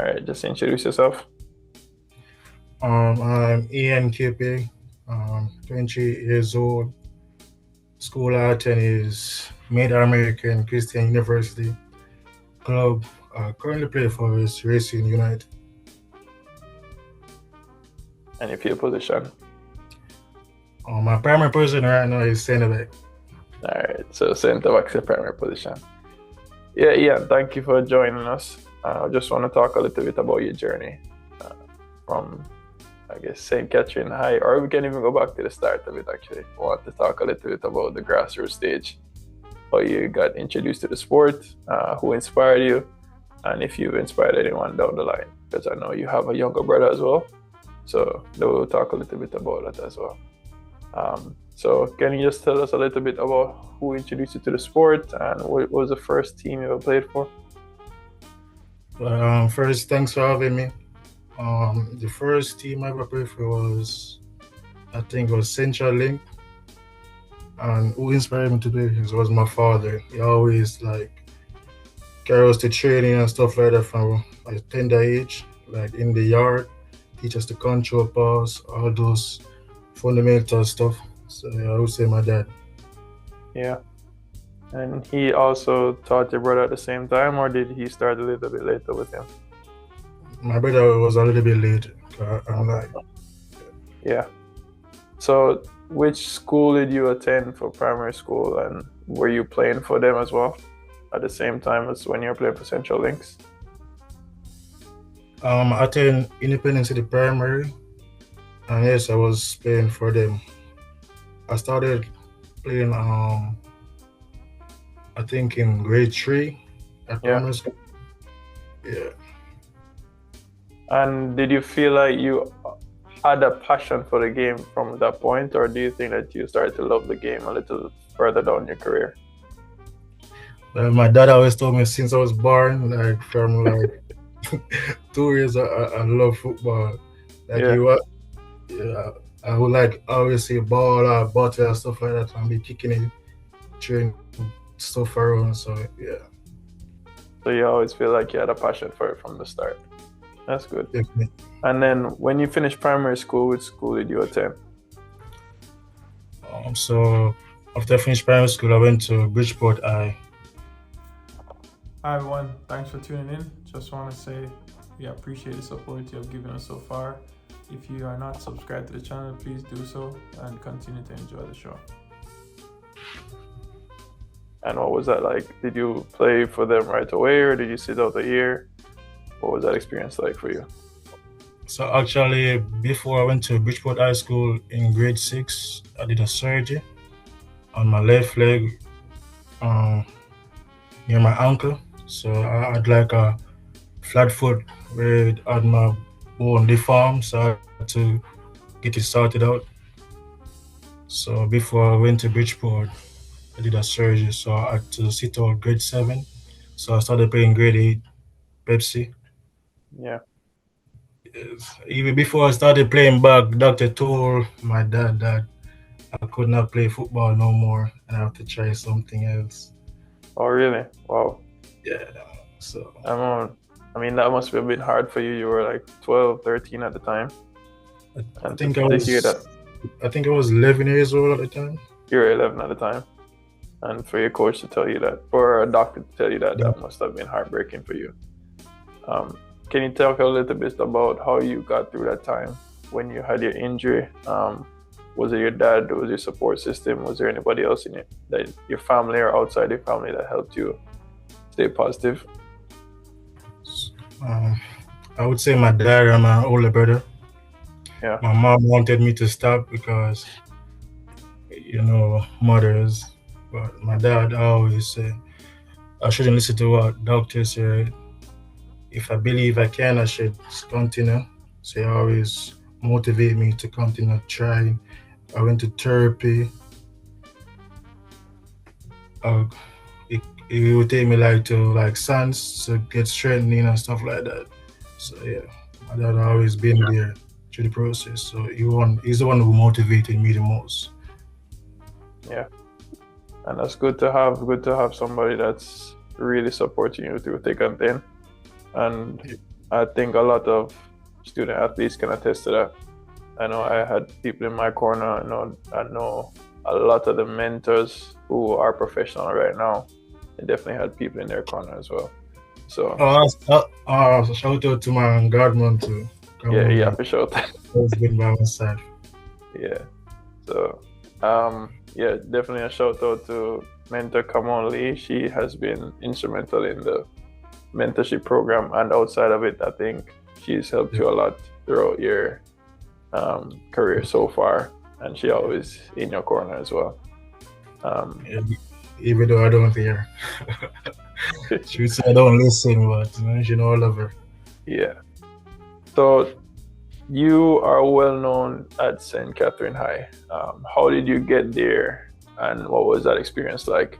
right, just introduce yourself. I'm Ian Cupee, 20 years old. School I attend is Mid-American Christian University. Club I currently play for is Racing United. And your field position. My primary position right now is center back. All right, so center back's your primary position. Yeah, Ian, thank you for joining us. I just want to talk a little bit about your journey from, I guess, St. Catherine High, or we can even go back to the start of it actually. I want to talk a little bit about the grassroots stage, how you got introduced to the sport, who inspired you, and if you've inspired anyone down the line, because I know you have a younger brother as well. So we'll talk a little bit about that as well. So can you just tell us a little bit about who introduced you to the sport and what was the first team you ever played for? First, thanks for having me. The first team I ever played for was, I think, was Central Link, and who inspired me to play this was my father. He always carry us to training and stuff like that from a tender age, like in the yard, teach us to control pass, all those fundamental stuff. So yeah, I would say my dad. Yeah. And he also taught your brother at the same time, or did he start a little bit later with him? My brother was a little bit late. I'm like, Yeah. So which school did you attend for primary school, and were you playing for them as well at the same time as when you were playing for Central Links? I attend Independence City Primary, and yes, I was playing for them. I started playing, I think in grade 3 at Yeah. primary school. Yeah. And did you feel like you had a passion for the game from that point, or do you think that you started to love the game a little further down your career? My dad always told me since I was born, like from like 2 years, I love football. Like Yeah. you, yeah, I would like always see ball or bottle and stuff like that, and be kicking it, throwing stuff around. So yeah, So you always feel like you had a passion for it from the start. That's good. definitely. And then when you finished primary school, which school did you attend? So after I finished primary school, I went to Bridgeport High. Hi everyone, thanks for tuning in. Just want to say we appreciate the support you have given us so far. If you are not subscribed to the channel, please do so and continue to enjoy the show. And what was that like? Did you play for them right away, or did you sit out a year? What was that experience like for you? So actually, before I went to Bridgeport High School in grade 6, I did a surgery on my left leg, near my ankle. So I had like a flat foot where it had my bone deformed, so I had to get it sorted out. So before I went to Bridgeport, I did a surgery, so I had to sit out grade 7. So I started playing grade 8 Pepsi. Yeah. Yes. Even before I started playing back, doctor told my dad that I could not play football no more and I have to try something else. Oh, really? Wow. Yeah. So I mean, that must have been hard for you. You were like 12, 13 at the time. I And think to hear that I think I was 11 years old at the time. you were 11 at the time, and for your coach to tell you that, for a doctor to tell you that, Yeah. that must have been heartbreaking for you. Can you talk a little bit about how you got through that time when you had your injury? Was it your dad? Was your support system? Was there anybody else in it, that your family or outside your family, that helped you stay positive? Um, I would say my dad and my older brother. Yeah. My mom wanted me to stop because, mothers. But my dad always said I shouldn't listen to what doctors say. If I believe I can, I should continue. So he always motivate me to continue trying. I went to therapy. Uh, it would take me to science to get strengthening and stuff like that. So yeah, my dad always been there through the process. So he's the one who motivated me the most. Yeah. And that's good to have. Good to have somebody that's really supporting you through thick and thin. And I think a lot of student athletes can attest to that. I know I had people in my corner. I know a lot of the mentors who are professional right now. They definitely had people in their corner as well. So shout out to my godmom too. yeah, for sure. Always been by my side. Yeah. So yeah, definitely a shout out to mentor Kamon Lee. She has been instrumental in the mentorship program, and outside of it, I think she's helped you a lot throughout your career so far, and she always in your corner as well. Even though I don't hear, she would say I don't listen, but you know I love her. Yeah. So you are well known at St. Catherine High. How did you get there, and what was that experience like?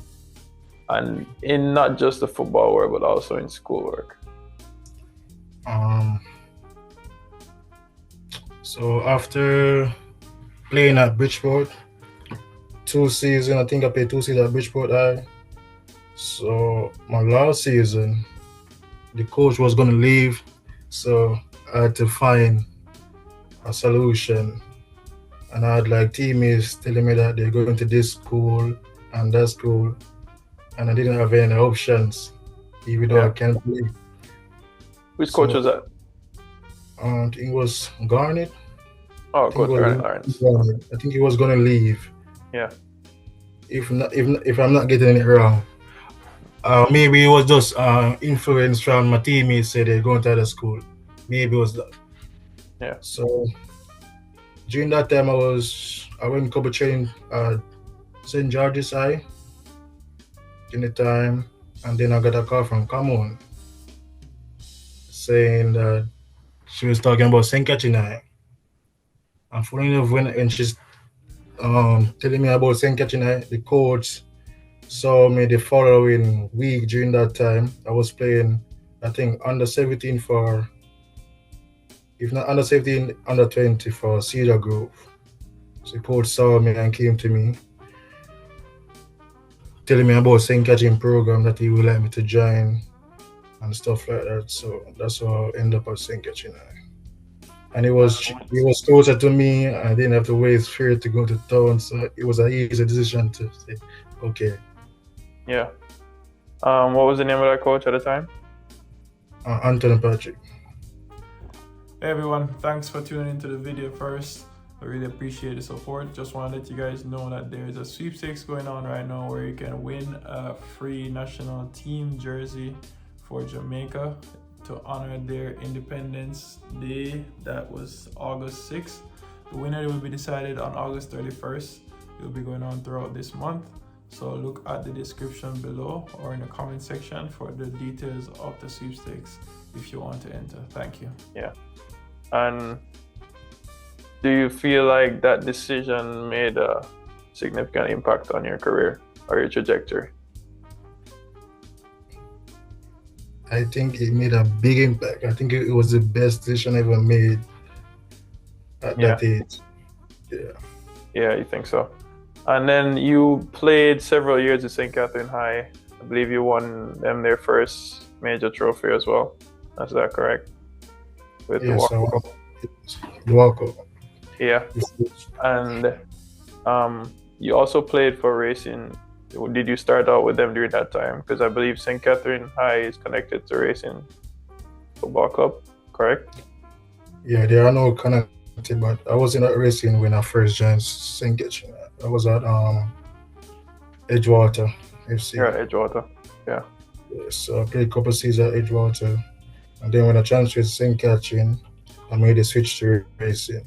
And in not just the football world, but also in schoolwork. So after playing at Bridgeport, 2 seasons, I think I played 2 seasons at Bridgeport High. So my last season, the coach was going to leave, so I had to find a solution. And I had like teammates telling me that they're going to this school and that school, and I didn't have any options, even though I can't play. Which coach was that? I think it was Garnet. Oh, Coach Garnet. I think he was going to leave. Yeah. If I'm not getting it wrong, maybe it was just influence from my teammates say they're going to other school. Maybe it was that. Yeah. So during that time, I went couple training at St. George's High in the time, and then I got a call from Camon saying that she was talking about St. Catherine High. And funny enough, when she's telling me about St. Catherine High, the coach saw me the following week. During that time, I was playing, I think, under 17 for, if not under 17, under 20 for Cedar Grove. So the coach saw me and came to me, telling me about St. Catherine program that he would like me to join and stuff like that. So that's how I ended up at St. Catherine High. And he was closer to me. I didn't have to wait fear to go to town, so it was an easy decision to say, okay. Yeah. What was the name of that coach at the time? Anthony Patrick. Hey everyone, thanks for tuning into the video first. I really appreciate the support. Just want to let you guys know that there is a sweepstakes going on right now where you can win a free national team jersey for Jamaica to honor their Independence Day. That was August 6th. The winner will be decided on August 31st. It will be going on throughout this month. So look at the description below or in the comment section for the details of the sweepstakes if you want to enter. Thank you. Yeah. And do you feel like that decision made a significant impact on your career or your trajectory? I think it made a big impact. I think it was the best decision I ever made at that age. Yeah. Yeah, you think so? And then you played several years at St. Catherine High. I believe you won them their first major trophy as well. Is that correct? With the walk-up. Yeah. And you also played for Racing. Did you start out with them during that time? Because I believe St. Catherine High is connected to Racing Football Club, correct? Yeah, there are no connected, but I was in at Racing when I first joined St. Catherine. I was at Edgewater FC. You're at Edgewater, yeah. So I played a couple of seasons at Edgewater. And then when I transferred to St. Catherine, I made a switch to Racing.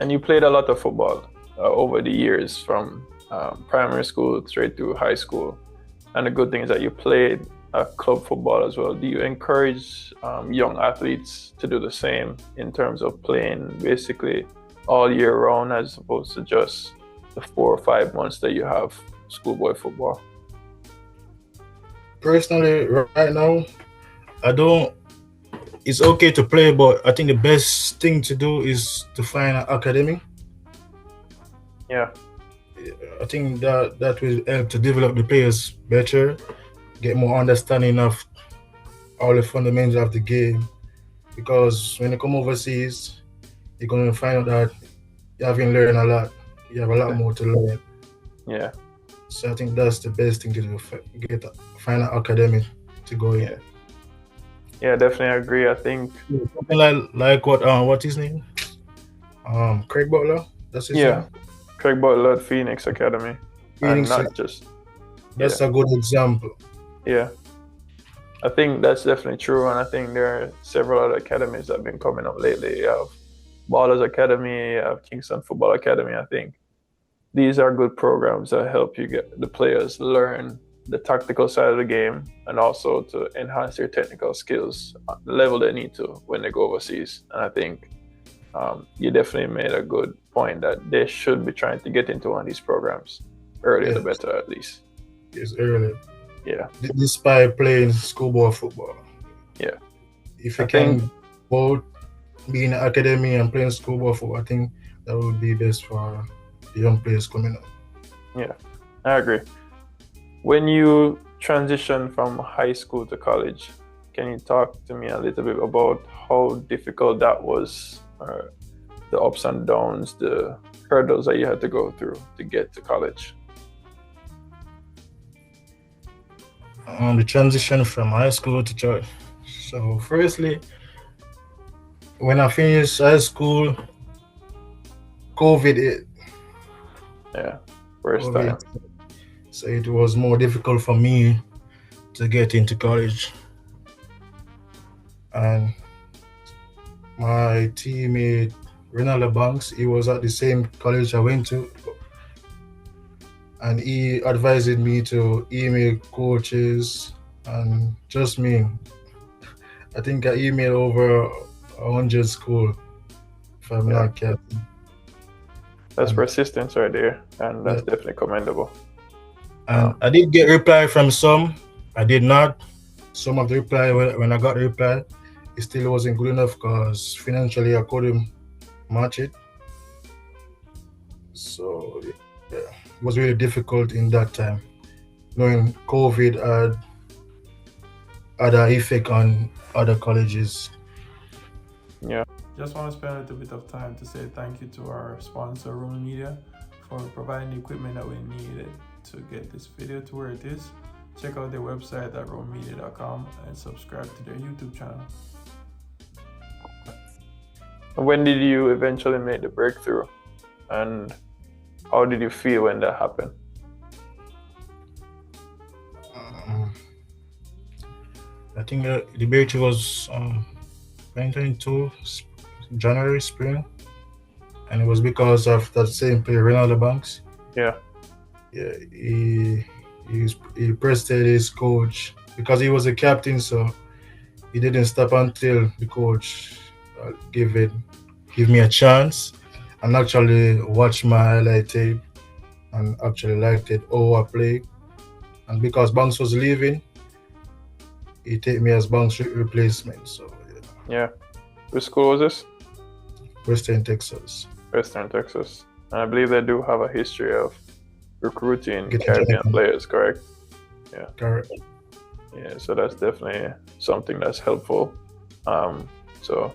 And you played a lot of football over the years from primary school straight to high school. And the good thing is that you played club football as well. Do you encourage young athletes to do the same in terms of playing basically all year round as opposed to just the 4 or 5 months that you have schoolboy football? Personally, right now, I don't. It's okay to play, but I think the best thing to do is to find an academy. Yeah. I think that will help to develop the players better, get more understanding of all the fundamentals of the game. Because when you come overseas, you're gonna find out that you haven't learned a lot. You have a lot more to learn. Yeah. So I think that's the best thing to do. Find an academy to go in. Yeah, definitely agree. I think Something like what's his name? Craig Butler. That's his name. Craig Butler at Phoenix Academy. Phoenix, and not just. That's a good example. Yeah. I think that's definitely true, and I think there are several other academies that have been coming up lately. You have Ballers Academy, you have Kingston Football Academy. I think these are good programs that help you get the players learn the tactical side of the game and also to enhance their technical skills at the level they need to when they go overseas. And I think you definitely made a good point that they should be trying to get into one of these programs earlier, the better, at least. Yes, earlier. Yeah. Despite playing schoolboy football. Yeah. If you can both be in the academy and playing schoolboy football, I think that would be best for the young players coming up. Yeah, I agree. When you transition from high school to college, can you talk to me a little bit about how difficult that was, the ups and downs, the hurdles that you had to go through to get to college? The transition from high school to church. So firstly, when I finished high school, COVID hit. Yeah, first time. So it was more difficult for me to get into college. And my teammate, Renaldo Banks, he was at the same college I went to. And he advised me to email coaches and just me. I think I emailed over 100 schools, if I'm not careful. That's persistence right there, and that's definitely commendable. And I did get reply from some. I did not. Some of the reply, when I got the reply, it still wasn't good enough because financially I couldn't match it. So yeah, it was really difficult in that time, knowing COVID had an effect on other colleges. Yeah. Just want to spend a little bit of time to say thank you to our sponsor, Roman Media, for providing the equipment that we needed to get this video to where it is. Check out their website at romanmedia.com and subscribe to their YouTube channel. When did you eventually make the breakthrough, and how did you feel when that happened? I think the breakthrough was 2022 January, spring, and it was because of that same player, Renaldo Banks. Yeah, he pressured his coach because he was a captain, so he didn't stop until the coach give me a chance and actually watch my highlight tape and actually liked it how I played. And because Banks was leaving, he take me as Banks replacement. So yeah. Which school was this? Western Texas. Western Texas. And I believe they do have a history of recruiting Caribbean players, correct? Yeah. Correct. Yeah, so that's definitely something that's helpful. So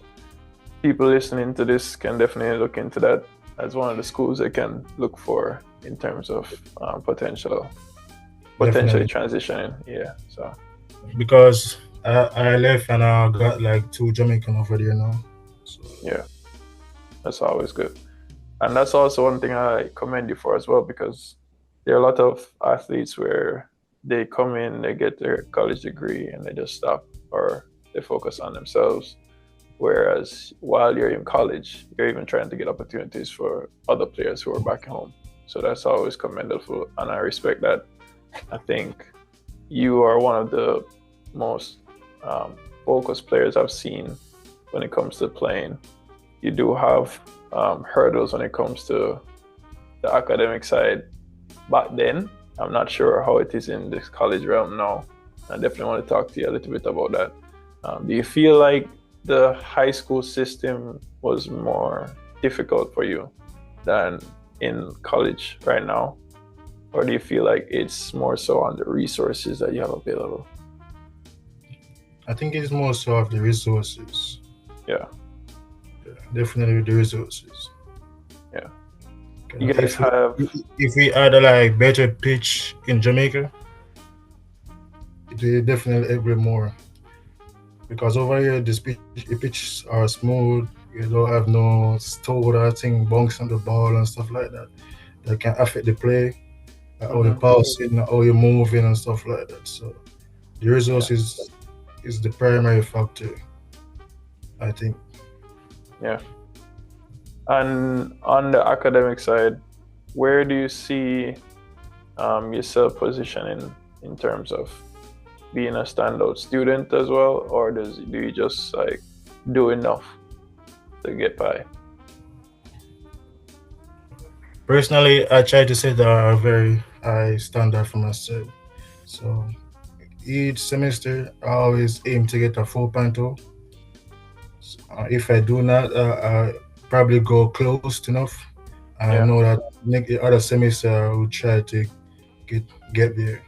people listening to this can definitely look into that as one of the schools they can look for in terms of potentially transitioning. Yeah, so. Because I left and I got like 2 Jamaican over there now. So. Yeah, that's always good. And that's also one thing I commend you for as well, because there are a lot of athletes where they come in, they get their college degree and they just stop, or they focus on themselves. Whereas while you're in college, you're even trying to get opportunities for other players who are back home. So that's always commendable, and I respect that. I think you are one of the most focused players I've seen when it comes to playing. You do have hurdles when it comes to the academic side. Back then, I'm not sure how it is in this college realm now. I definitely want to talk to you a little bit about that. Do you feel like the high school system was more difficult for you than in college right now? Or do you feel like it's more so on the resources that you have available? I think it's more so of the resources. Yeah. Definitely the resources. Yeah. You guys If have if we had a like better pitch in Jamaica, it will definitely help more. Because over here the pitches are smooth. You don't have no store that thing bunks on the ball and stuff like that. That can affect the play, how you passing, how you moving and stuff like that. So the resources is the primary factor, I think. Yeah. And on the academic side, where do you see yourself positioning in terms of being a standout student as well, or do you just like do enough to get by? Personally, I try to set a very high standard for myself. So each semester, I always aim to get a 4.0. If I do not, I probably go close enough. I know that the other semester I will try to get there.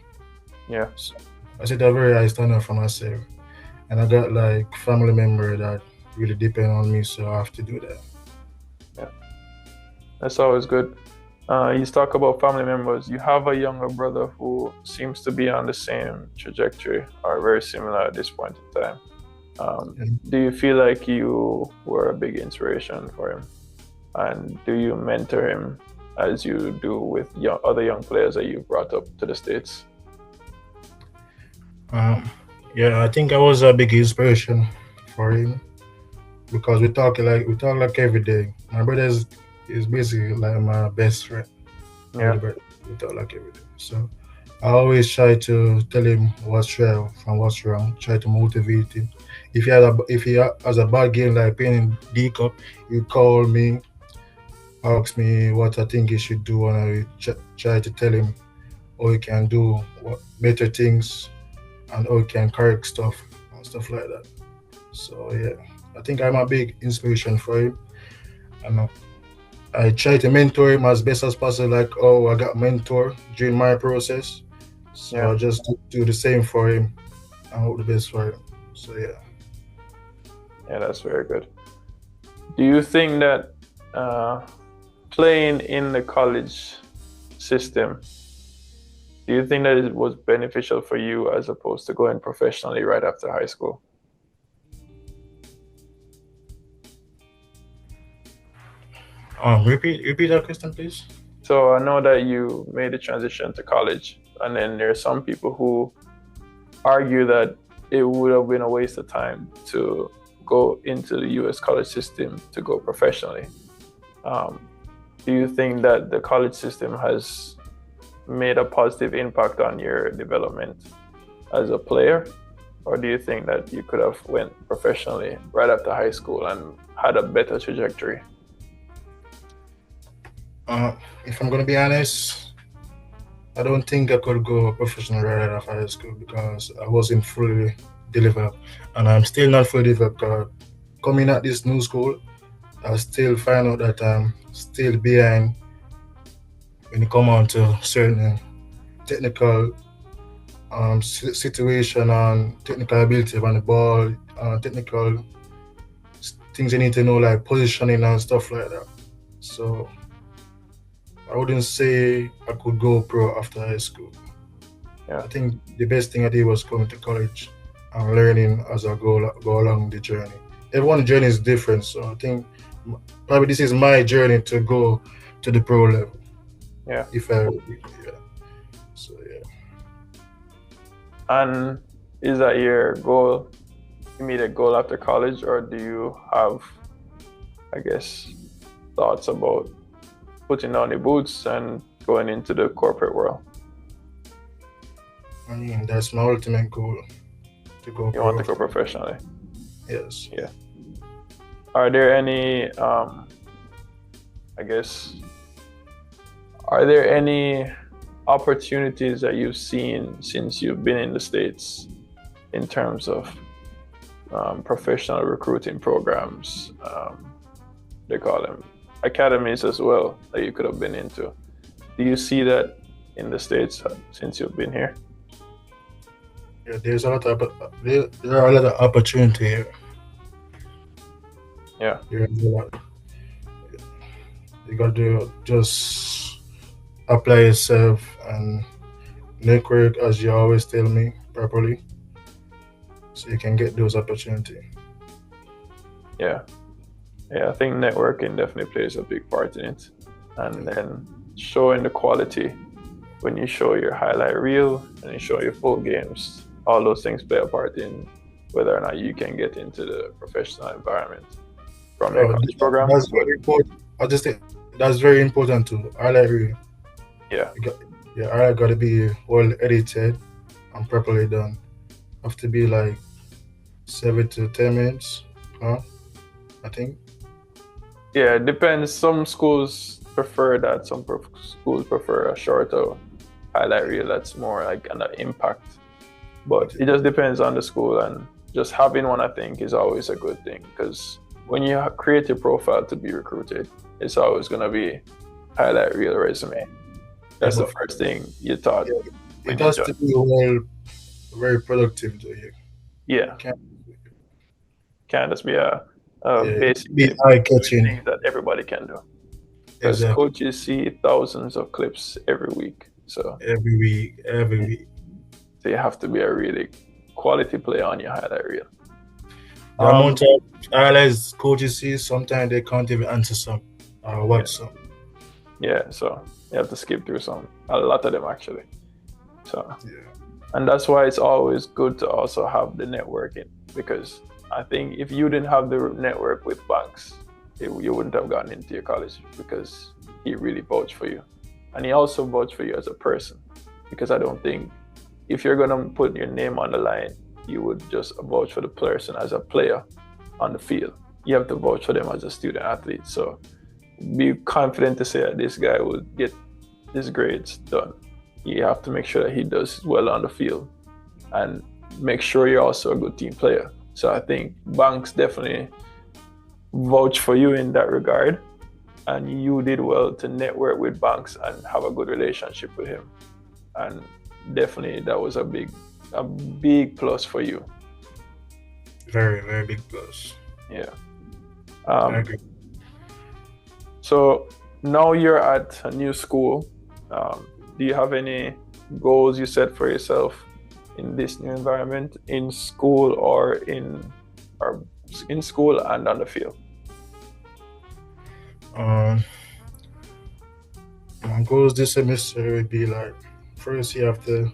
Yeah. So I set a very high standard for myself, and I got like family member that really depend on me, so I have to do that. Yeah, that's always good. You talk about family members. You have a younger brother who seems to be on the same trajectory or very similar at this point in time. Do you feel like you were a big inspiration for him? And do you mentor him as you do with other young players that you've brought up to the States? Yeah, I think I was a big inspiration for him because we talk like every day. My brother is basically like my best friend. Yeah. We talk like every day. So I always try to tell him what's right from what's wrong. Try to motivate him. If he has a bad game like playing D Cup, he call me, ask me what I think he should do, and I try to tell him how he can do better things and how he can correct stuff and stuff like that. So yeah, I think I'm a big inspiration for him, and I try to mentor him as best as possible. Like, I got mentor during my process, so I just do the same for him and hope the best for him. So yeah. Yeah, that's very good. Do you think that playing in the college system, do you think that it was beneficial for you as opposed to going professionally right after high school? Repeat that question, please. So I know that you made the transition to college, and then there are some people who argue that it would have been a waste of time to go into the U.S. college system to go professionally. Do you think that the college system has made a positive impact on your development as a player, or do you think that you could have went professionally right after high school and had a better trajectory? If I'm gonna be honest, I don't think I could go professional right after high school because I wasn't fully developed, and I'm still not fully developed. Coming at this new school, I still find out that I'm still behind when it come on to certain technical situation and technical ability on the ball, technical things you need to know like positioning and stuff like that. So I wouldn't say I could go pro after high school. Yeah. I think the best thing I did was coming to college and learning as I go along the journey. Everyone's journey is different, so I think probably this is my journey to go to the pro level. Yeah. So yeah. And is that your goal, immediate goal after college, or do you have, I guess, thoughts about putting on the boots and going into the corporate world? I mean, that's my ultimate goal, to go. You want to go professionally? Yes. Yeah. Are there any, are there any opportunities that you've seen since you've been in the States in terms of professional recruiting programs? They call them academies as well, that you could have been into. Do you see that in the States since you've been here? Yeah, there's a lot of there are a lot of opportunity here. Yeah, There's a lot. You got to just apply yourself and network, as you always tell me, properly, so you can get those opportunities. yeah, yeah. I think networking definitely plays a big part in it, and then showing the quality when you show your highlight reel and you show your full games. All those things play a part in whether or not you can get into the professional environment from your Oh, college program. that's But very important. I just think that's very important too. I like you. yeah, You got, yeah, I got to be well edited and properly done. Have to be like 7 to 10 minutes. Huh? I think. yeah, it depends. Some schools prefer that. Some schools prefer a shorter highlight reel that's more like an impact. But it just depends on the school, and just having one, I think, is always a good thing because when you create your profile to be recruited, it's always gonna be highlight reel resume. Yeah, That's the but first thing you thought yeah, when it you has join. to be well, very productive. Though. You Yeah, can't. can't just be a Yeah, basic be tip eye doing catching. things that everybody can do. Because Exactly. coaches see thousands of clips every week, Every week, every week. so you have to be a really quality player on your highlight reel. The Um, amount of highlights coaches see, sometimes they can't even answer some or yeah, watch some. yeah. So you have to skip through a lot of them actually. So, Yeah. and that's why it's always good to also have the networking because I think if you didn't have the network with Banks, you wouldn't have gotten into your college because he really vouched for you, and he also vouched for you as a person because I don't think if you're gonna put your name on the line, you would just vouch for the person as a player on the field. You have to vouch for them as a student athlete. So be confident to say that this guy will get his grades done. You have to make sure that he does well on the field and make sure you're also a good team player. So I think Banks definitely vouch for you in that regard. And you did well to network with Banks and have a good relationship with him. And definitely that was a big plus for you. Very, very big plus. Yeah. I agree. So now you're at a new school. Do you have any goals you set for yourself in this new environment, in school or in school and on the field? Um, my goals this semester would be like, first you have to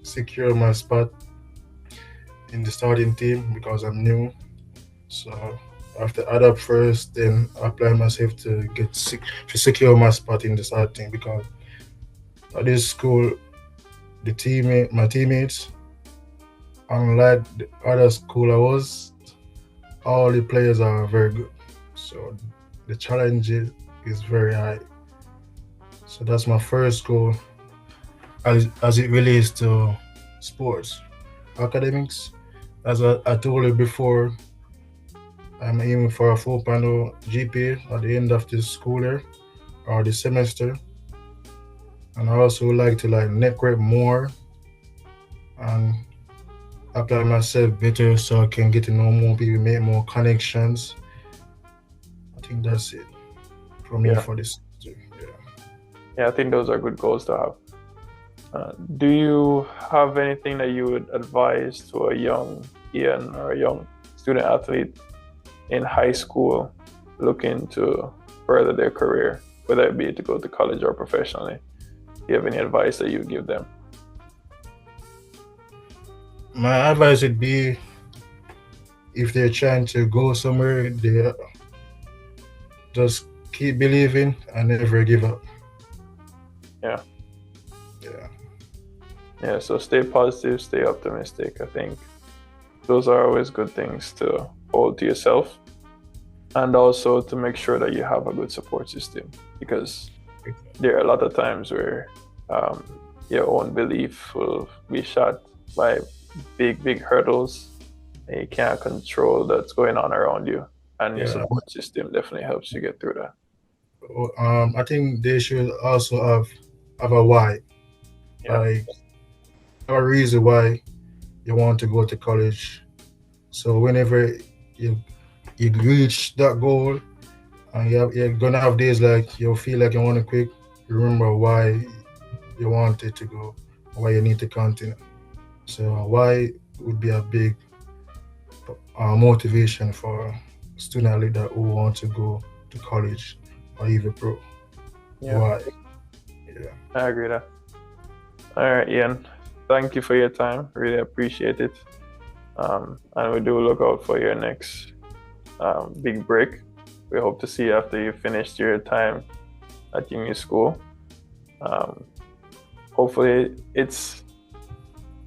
secure my spot in the starting team because I'm new. So I have to add up first, then apply myself to to secure my spot in the starting team because at this school, my teammates, unlike the other school I was, all the players are very good. So the challenge is very high. So that's my first goal as it relates to sports. Academics, as I told you before, I'm aiming for a 4.0 GPA at the end of this school year or the semester. And I also would like to like network more and apply myself better so I can get to know more people, make more connections. I think that's it for me Yeah, for this. Yeah. yeah, I think those are good goals to have. Do you have anything that you would advise to a young Ian or a young student athlete in high school looking to further their career, whether it be to go to college or professionally? Do you have any advice that you would give them? My advice would be if they're trying to go somewhere, they just keep believing and never give up. Yeah. Yeah. Yeah, so stay positive, stay optimistic. I think those are always good things to hold to yourself and also to make sure that you have a good support system because there are a lot of times where your own belief will be shot by big hurdles and you can't control that's going on around you, and your Yeah. support system definitely helps you get through that. I think they should also have a why, Yeah, like a reason why you want to go to college. So whenever you reach that goal, and you're gonna have days like you feel like you want to quit, you remember why you wanted to go, why you need to continue. So why would be a big motivation for student athlete that who want to go to college or even pro. Yeah, Why? Yeah. I agree that. All right, Ian. Thank you for your time. Really appreciate it. And we do look out for your next big break. We hope to see you after you finished your time at your new school. Hopefully it's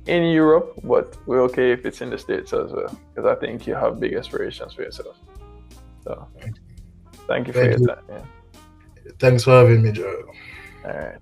in Europe, but we're okay if it's in the States as well, because I think you have big aspirations for yourself. So thank you for your time. Yeah. Thanks for having me, Joel. All right.